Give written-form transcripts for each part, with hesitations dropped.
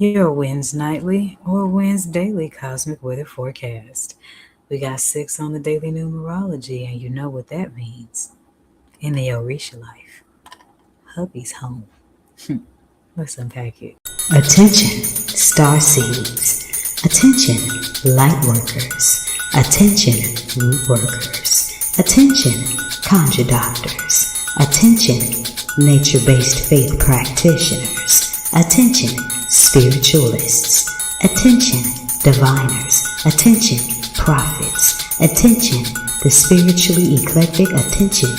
Your Wednesday nightly or Wednesday daily cosmic weather forecast. We got 6 on the daily numerology, and you know what that means. In the Orisha life, hubby's home. Let's unpack it. Attention, star seeds. Attention, light workers. Attention, root workers. Attention, conjure doctors. Attention, nature-based faith practitioners. Attention, spiritualists. Attention, diviners. Attention, prophets. Attention, the spiritually eclectic. Attention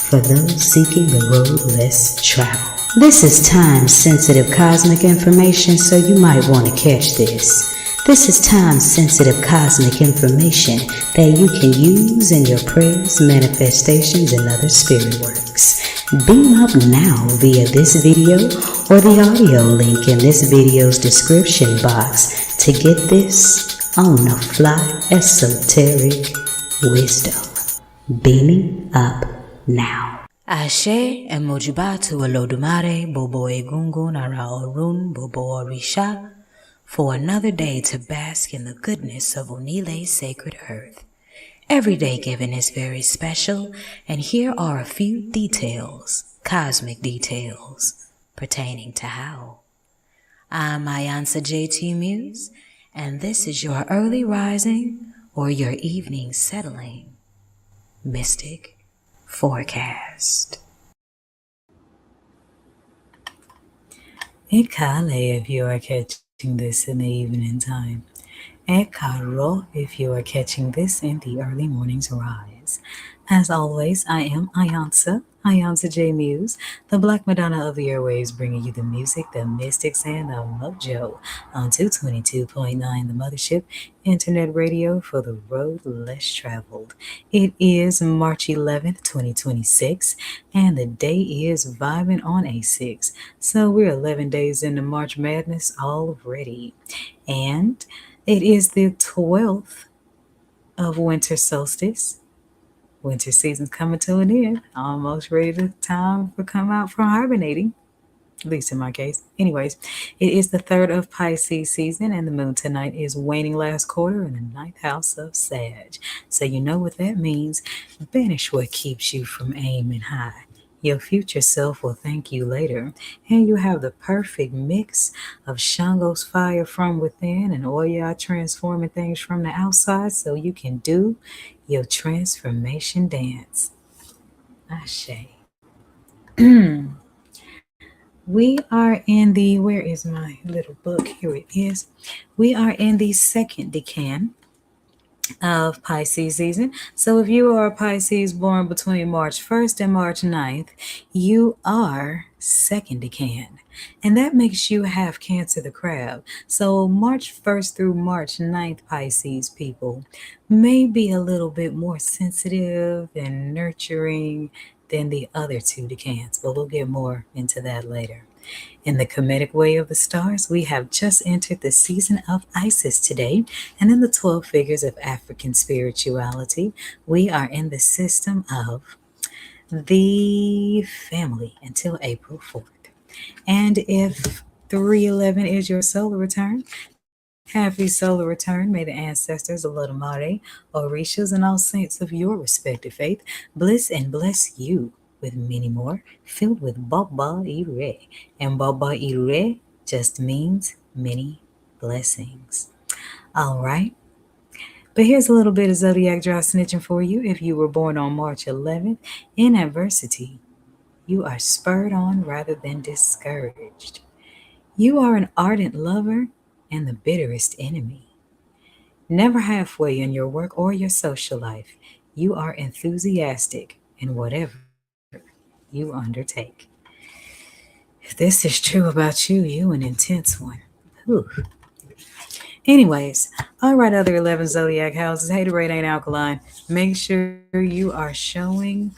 for those seeking the road less traveled. This is time-sensitive cosmic information, so you might want to catch this. This is time-sensitive cosmic information that you can use in your prayers, manifestations, and other spirit works. Beam up now via this video or the audio link in this video's description box to get this on the fly esoteric wisdom. Beaming up now. Ashe emojibatu Olodumare Bobo Egungun Ara Orun Bobo Orisha for another day to bask in the goodness of Onile's sacred earth. Every day given is very special, and here are a few details, cosmic details, pertaining to how. I'm iiiYansaje to you, Muse, and this is your early rising or your evening settling mystic forecast. Ekale if you are catching this in the evening time. Ekaro if you are catching this in the early morning's rise. As always, I am iiiYansaje Muse, the Black Madonna of the airwaves, bringing you the music, the mystics, and the mojo on 222.9 the Mothership internet radio for the road less traveled. It is March 11th, 2026, and the day is vibing on a 6. So we're 11 days into March Madness already. And it is the 12th of winter solstice. Winter season's coming to an end. Almost ready to time for come out from hibernating. At least in my case. Anyways, it is the 3rd of Pisces season, and the moon tonight is waning last quarter in the 9th house of Sag. So you know what that means. Banish what keeps you from aiming high. Your future self will thank you later, and you have the perfect mix of Sango's fire from within and Oya transforming things from the outside so you can do your transformation dance. Ashe. We are in the, where is my little book? Here it is. We are in the second decan of Pisces season. So if you are a Pisces born between March 1st and March 9th, you are second decan. And that makes you half Cancer the crab. So March 1st through March 9th, Pisces people may be a little bit more sensitive and nurturing than the other two decans, but we'll get more into that later. In the Kemetic way of the stars, we have just entered the season of Isis today, and in the 12 figures of African spirituality, we are in the system of the family until April 4th. And if 311 is your solar return, happy solar return. May the ancestors, Olodumare, Orishas, and all saints of your respective faith bliss and bless you with many more, filled with Baba Ire. And Baba Ire just means many blessings. All right. But here's a little bit of zodiac dry snitching for you. If you were born on March 11th, in adversity, you are spurred on rather than discouraged. You are an ardent lover and the bitterest enemy. Never halfway in your work or your social life. You are enthusiastic in whatever you undertake. If this is true about you, you an intense one. Whew. Anyways, all right, other 11 zodiac houses. Haterade ain't alkaline. Make sure you are showing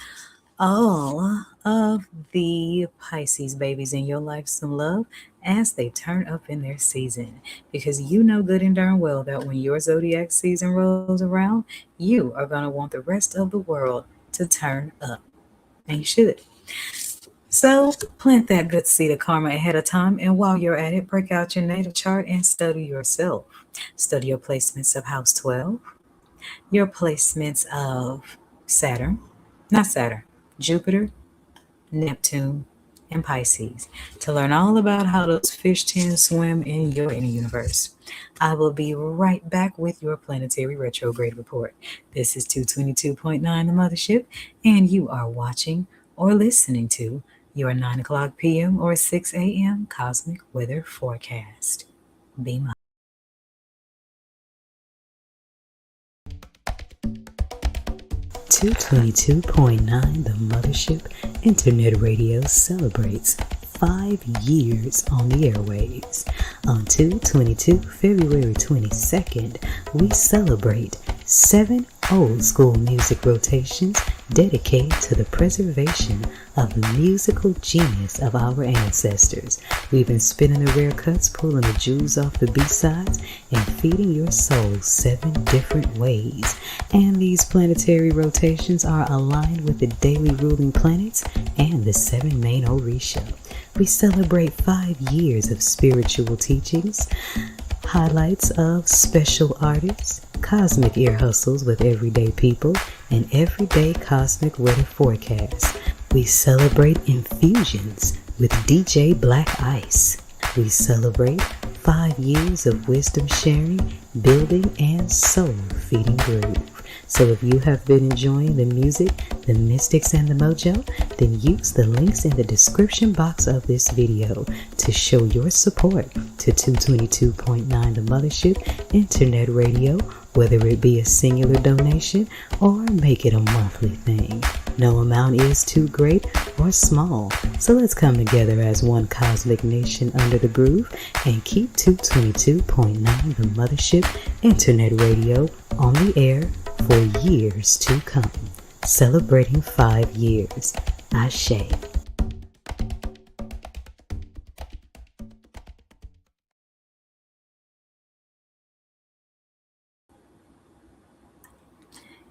all of the Pisces babies in your life some love as they turn up in their season, because you know good and darn well that when your zodiac season rolls around, you are going to want the rest of the world to turn up, and you should. So plant that good seed of karma ahead of time, and while you're at it, break out your natal chart and study yourself. Study your placements of House 12, your placements of Saturn, not Saturn, Jupiter, Neptune, and Pisces to learn all about how those fish tend to swim in your inner universe. I will be right back with your planetary retrograde report. This is 222.9 the Mothership, and you are watching or listening to your 9 o'clock p.m. or 6 a.m. cosmic weather forecast. Be my 222.9 The Mothership Internet Radio celebrates 5 years on the airwaves. On 222 February 22nd, we celebrate 7 old school music rotations dedicated to the preservation of the musical genius of our ancestors. We've been spinning the rare cuts, pulling the jewels off the B-sides, and feeding your soul 7 different ways. And these planetary rotations are aligned with the daily ruling planets and the 7 main Orisha. We celebrate 5 years of spiritual teachings, highlights of special artists, cosmic ear hustles with everyday people, and everyday cosmic weather forecasts. We celebrate infusions with DJ Black Ice. We celebrate 5 years of wisdom sharing, building, and soul feeding groove. So if you have been enjoying the music, the mystics, and the mojo, then use the links in the description box of this video to show your support to 222.9 The Mothership Internet Radio, whether it be a singular donation or make it a monthly thing. No amount is too great or small, so let's come together as one cosmic nation under the groove and keep 222.9 The Mothership Internet Radio on the air for years to come. Celebrating 5 years. Ashe.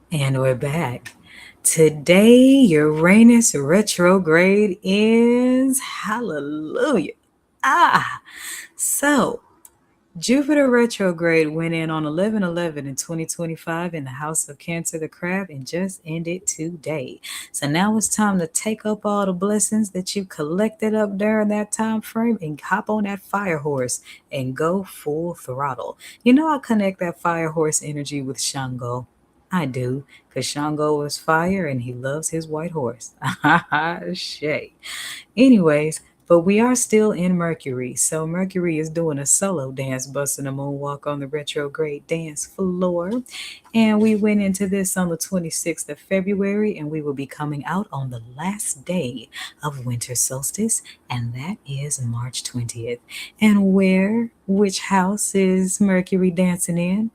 And we're back. Today, Uranus retrograde is hallelujah. So Jupiter retrograde went in on 11/11 in 2025 in the house of Cancer, the crab, and just ended today. So now it's time to take up all the blessings that you collected up during that time frame and hop on that fire horse and go full throttle. You know, I connect that fire horse energy with Sango. I do, because Sango is fire and he loves his white horse. Shay. Anyways, but we are still in Mercury. So Mercury is doing a solo dance, busting a moonwalk on the retrograde dance floor. And we went into this on the 26th of February, and we will be coming out on the last day of winter solstice, and that is March 20th. And which house is Mercury dancing in?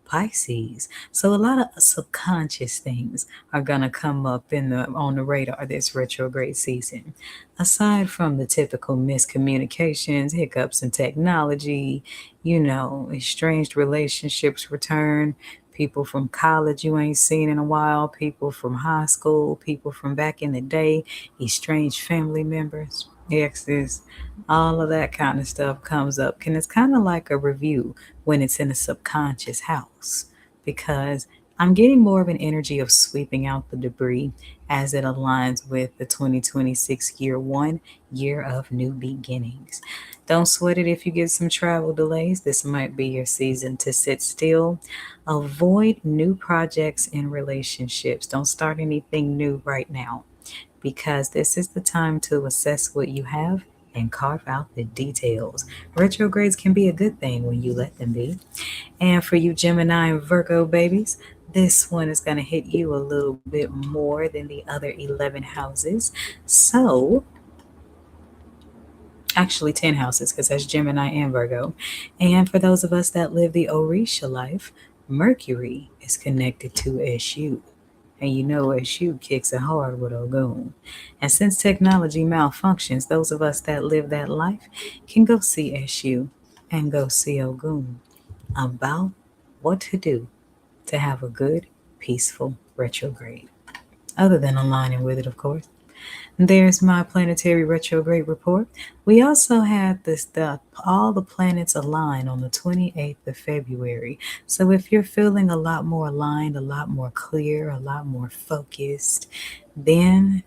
Pisces. So a lot of subconscious things are gonna come up on the radar this retrograde season. Aside from the typical miscommunications, hiccups in technology, estranged relationships return, people from college you ain't seen in a while, people from high school, people from back in the day, estranged family members, exes, all of that kind of stuff comes up. And it's kind of like a review when it's in a subconscious house, because I'm getting more of an energy of sweeping out the debris as it aligns with the 2026 year one, year of new beginnings. Don't sweat it if you get some travel delays. This might be your season to sit still. Avoid new projects and relationships. Don't start anything new right now, because this is the time to assess what you have and carve out the details. Retrogrades can be a good thing when you let them be. And for you Gemini and Virgo babies, this one is going to hit you a little bit more than the other 11 houses. So, actually 10 houses, because that's Gemini and Virgo. And for those of us that live the Orisha life, Mercury is connected to SU. And you know SU kicks it hard with Ogun. And since technology malfunctions, those of us that live that life can go see SU and go see Ogun about what to do to have a good, peaceful retrograde. Other than aligning with it, of course. There's my planetary retrograde report. We also had all the planets align on the 28th of February. So if you're feeling a lot more aligned, a lot more clear, a lot more focused, then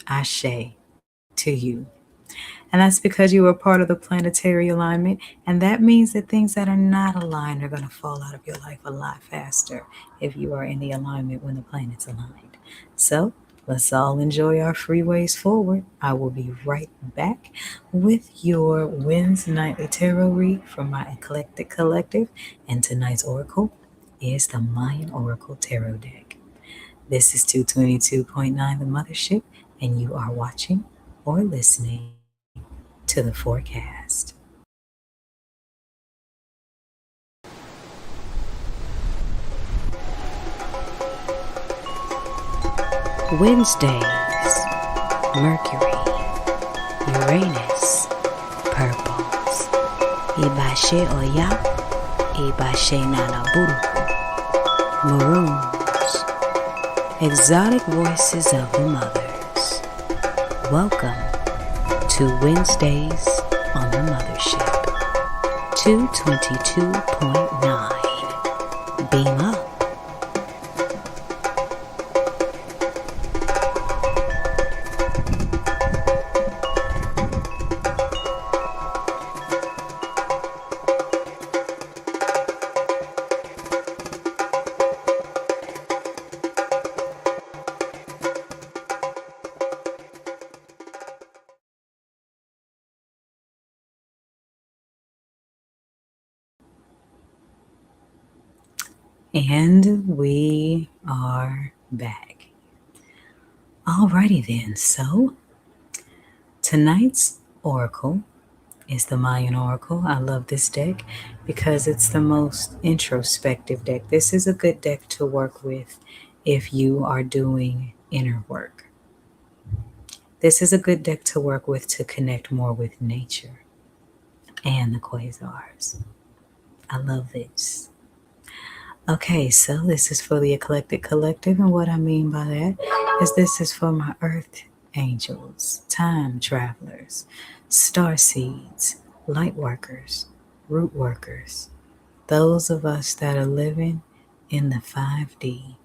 ashe to you. And that's because you are part of the planetary alignment. And that means that things that are not aligned are going to fall out of your life a lot faster if you are in the alignment when the planet's aligned. So let's all enjoy our freeways forward. I will be right back with your Wednesday nightly tarot read from my eclectic collective. And tonight's oracle is the Mayan Oracle Tarot deck. This is 222.9 the Mothership, and you are watching or listening to the forecast. Wednesdays, Mercury, Uranus, purples, iiiYansaje oya, iiiYansaje nanaburuku, maroons, exotic voices of the mothers. Welcome to Wednesdays on the Mothership. 222.9. Beam up. And we are back. Alrighty then, so tonight's oracle is the Mayan Oracle. I love this deck because it's the most introspective deck. This is a good deck to work with if you are doing inner work. This is a good deck to work with to connect more with nature and the quasars. I love this. Okay, so this is for the eclectic collective, and what I mean by that is this is for my earth angels, time travelers, star seeds, light workers, root workers, those of us that are living in the 5D.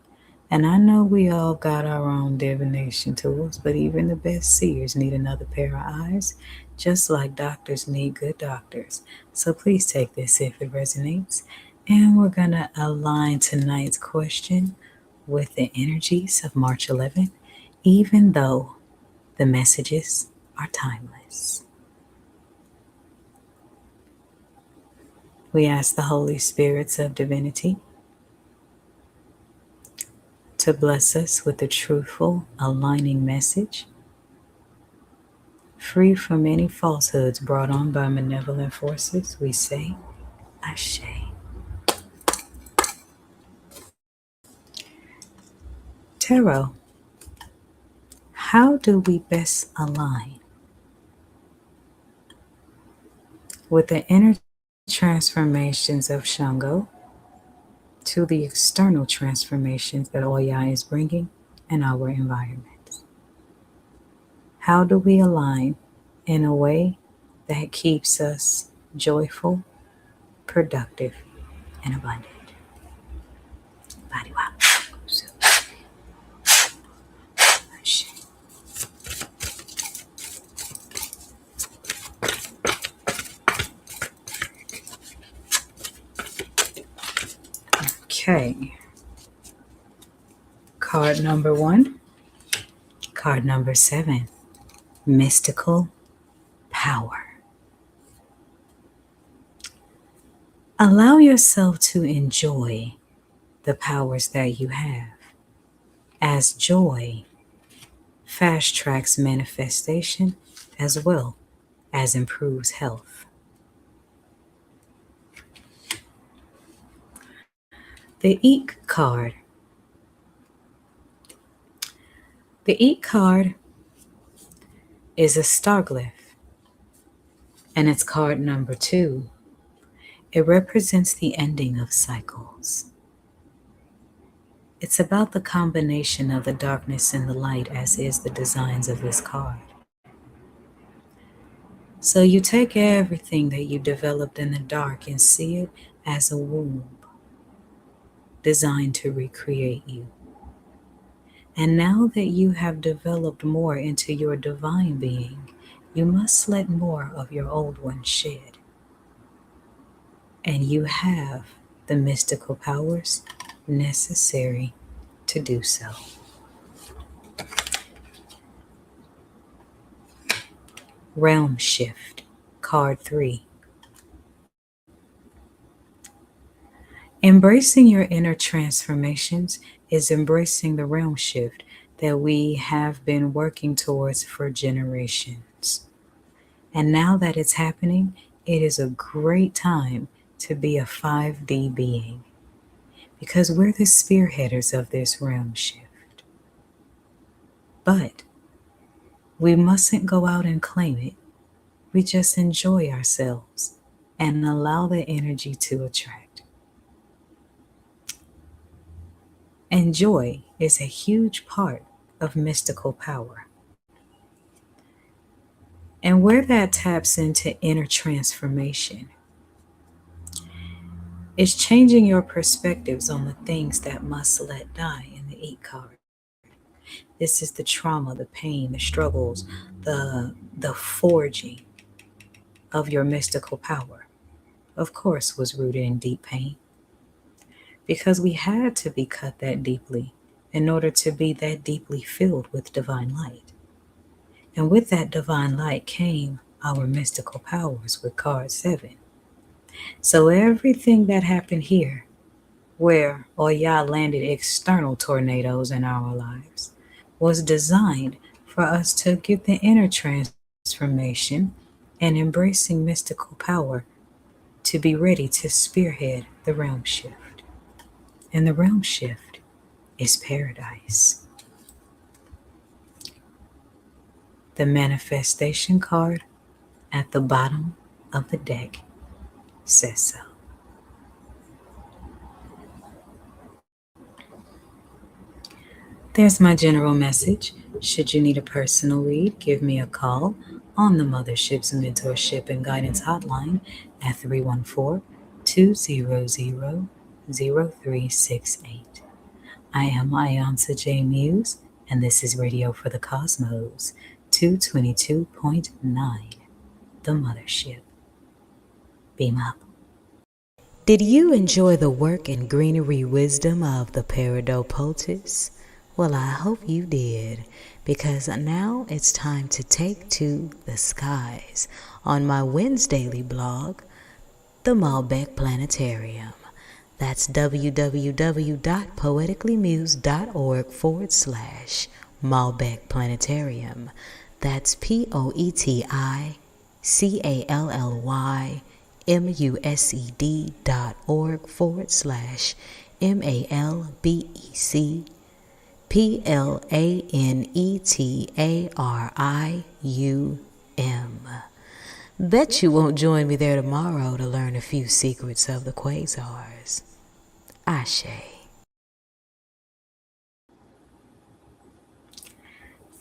And I know we all got our own divination tools, but even the best seers need another pair of eyes, just like doctors need good doctors. So please take this if it resonates. And we're going to align tonight's question with the energies of March 11th, even though the messages are timeless. We ask the Holy Spirits of Divinity to bless us with a truthful, aligning message, free from any falsehoods brought on by malevolent forces. We say, Ashe. Tarot. How do we best align with the inner transformations of Sango to the external transformations that Oya is bringing in our environment? How do we align in a way that keeps us joyful, productive, and abundant? Body wow. Okay. Card number 1. Card number 7. Mystical power. Allow yourself to enjoy the powers that you have, as joy fast tracks manifestation as well as improves health. The Eek card. The Eek card is a starglyph, and it's card number 2. It represents the ending of cycles. It's about the combination of the darkness and the light, as is the designs of this card. So you take everything that you developed in the dark and see it as a womb designed to recreate you. And now that you have developed more into your divine being, you must let more of your old one shed. And you have the mystical powers necessary to do so. Realm Shift, card 3. Embracing your inner transformations is embracing the realm shift that we have been working towards for generations. And now that it's happening, it is a great time to be a 5D being, because we're the spearheaders of this realm shift. But we mustn't go out and claim it. We just enjoy ourselves and allow the energy to attract. And joy is a huge part of mystical power. And where that taps into inner transformation is changing your perspectives on the things that must let die in the 8 card. This is the trauma, the pain, the struggles, the forging of your mystical power. Of course, was rooted in deep pain, because we had to be cut that deeply in order to be that deeply filled with divine light. And with that divine light came our mystical powers with card 7. So everything that happened here, where Oya landed external tornadoes in our lives, was designed for us to get the inner transformation and embracing mystical power to be ready to spearhead the realm shift. And the realm shift is paradise. The manifestation card at the bottom of the deck says so. There's my general message. Should you need a personal read, give me a call on the Mothership's Mentorship and Guidance Hotline at 314-200-0368. I am iiiYansaje Muse, and this is Radio for the Cosmos, 222.9, the Mothership. Beam up. Did you enjoy the work and greenery wisdom of the Paradopolis? Well, I hope you did, because now it's time to take to the skies on my Wednesday blog, the Malbec Planetarium. That's www.poeticallymuse.org/Malbec Planetarium. That's POETICALLYMUSED.org/MALBEC PLANETARIUM. Bet you won't join me there tomorrow to learn a few secrets of the quasars. Ashe.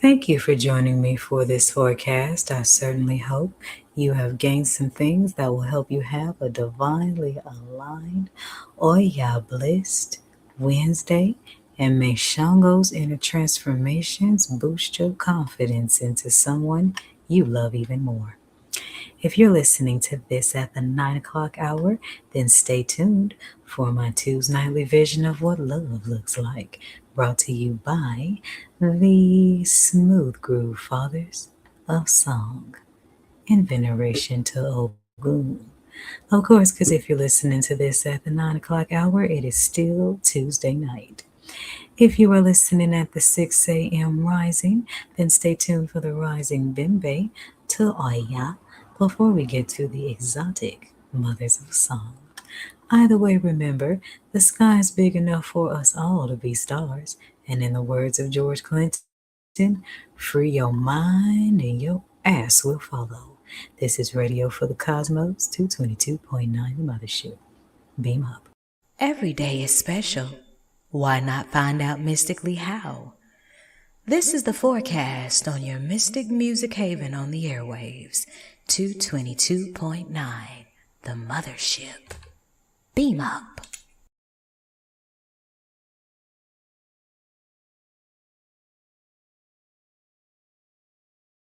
Thank you for joining me for this forecast. I certainly hope you have gained some things that will help you have a divinely aligned, Oya blissed Wednesday, and may Sango's inner transformations boost your confidence into someone you love even more. If you're listening to this at the 9 o'clock hour, then stay tuned for my Tuesday nightly vision of what love looks like, brought to you by the Smooth Groove Fathers of Song, in veneration to Ogun. Of course, because if you're listening to this at the 9 o'clock hour, it is still Tuesday night. If you are listening at the 6 a.m. rising, then stay tuned for the rising Bimbe to Oya before we get to the exotic mothers of song. Either way, remember, the sky is big enough for us all to be stars. And in the words of George Clinton, free your mind and your ass will follow. This is Radio for the Cosmos, 222.9 the Mothership. Beam up. Every day is special Why not find out mystically how? This is the forecast on your Mystic Music Haven on the airwaves, 222.9, the Mothership. Beam up.